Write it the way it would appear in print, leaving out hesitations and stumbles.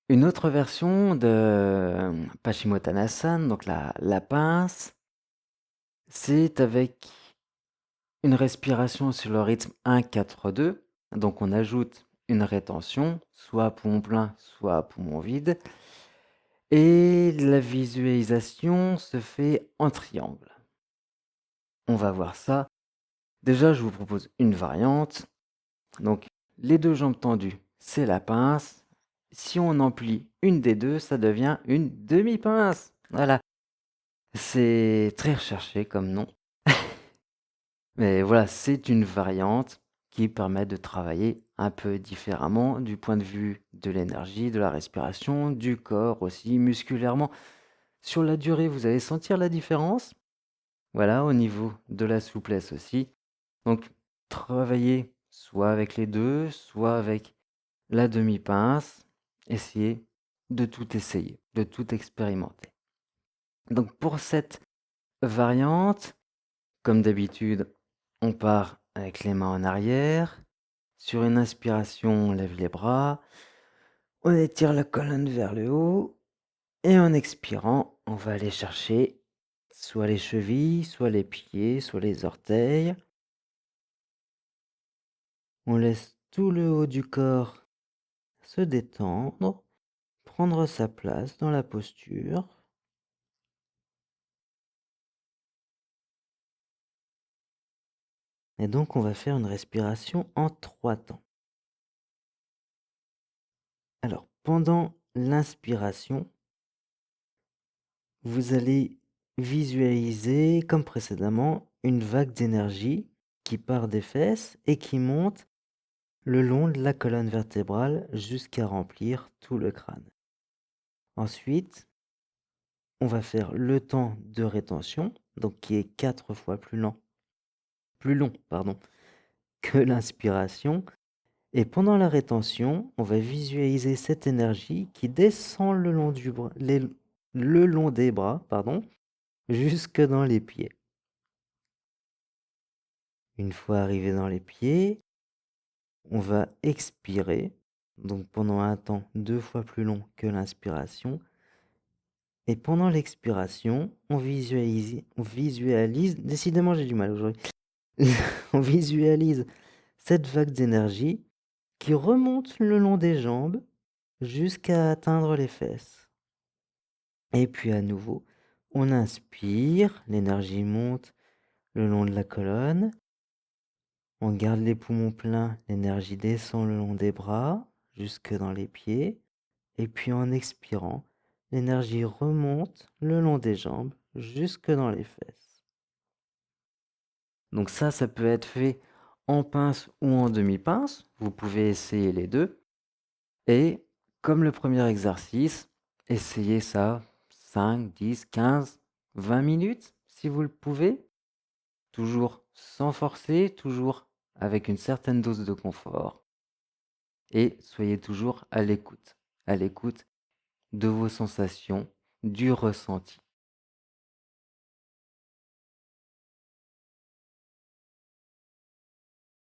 Une autre version de Paschimottanasana, donc la pince, c'est avec une respiration sur le rythme 1-4-2. Donc on ajoute une rétention, soit à poumon plein, soit à poumon vide. Et la visualisation se fait en triangle. On va voir ça. Déjà, je vous propose une variante. Donc, les deux jambes tendues, c'est la pince. Si on emplit une des deux, ça devient une demi-pince. Voilà. C'est très recherché comme nom. Mais voilà, c'est une variante qui permet de travailler un peu différemment du point de vue de l'énergie, de la respiration, du corps aussi, musculairement. Sur la durée, vous allez sentir la différence. Voilà, au niveau de la souplesse aussi. Donc, travailler soit avec les deux, soit avec la demi-pince. Essayer, de tout expérimenter. Donc, pour cette variante, comme d'habitude, on part avec les mains en arrière. Sur une inspiration, on lève les bras. On étire la colonne vers le haut. Et en expirant, on va aller chercher soit les chevilles, soit les pieds, soit les orteils. On laisse tout le haut du corps se détendre, prendre sa place dans la posture. Et donc, on va faire une respiration en 3 temps. Alors, pendant l'inspiration, vous allez visualiser, comme précédemment, une vague d'énergie qui part des fesses et qui monte le long de la colonne vertébrale jusqu'à remplir tout le crâne. Ensuite, on va faire le temps de rétention, donc qui est 4 fois plus long, pardon, que l'inspiration. Et pendant la rétention, on va visualiser cette énergie qui descend le long des bras, pardon, jusque dans les pieds. Une fois arrivé dans les pieds, on va expirer, donc pendant un temps 2 fois plus long que l'inspiration. Et pendant l'expiration, on visualise, décidément j'ai du mal aujourd'hui, on visualise cette vague d'énergie qui remonte le long des jambes jusqu'à atteindre les fesses. Et puis à nouveau, on inspire, l'énergie monte le long de la colonne. On garde les poumons pleins, l'énergie descend le long des bras jusque dans les pieds. Et puis en expirant, l'énergie remonte le long des jambes jusque dans les fesses. Donc ça peut être fait en pince ou en demi-pince. Vous pouvez essayer les deux. Et comme le premier exercice, essayez ça 5, 10, 15, 20 minutes si vous le pouvez. Toujours sans forcer, toujours avec une certaine dose de confort. Et soyez toujours à l'écoute de vos sensations, du ressenti.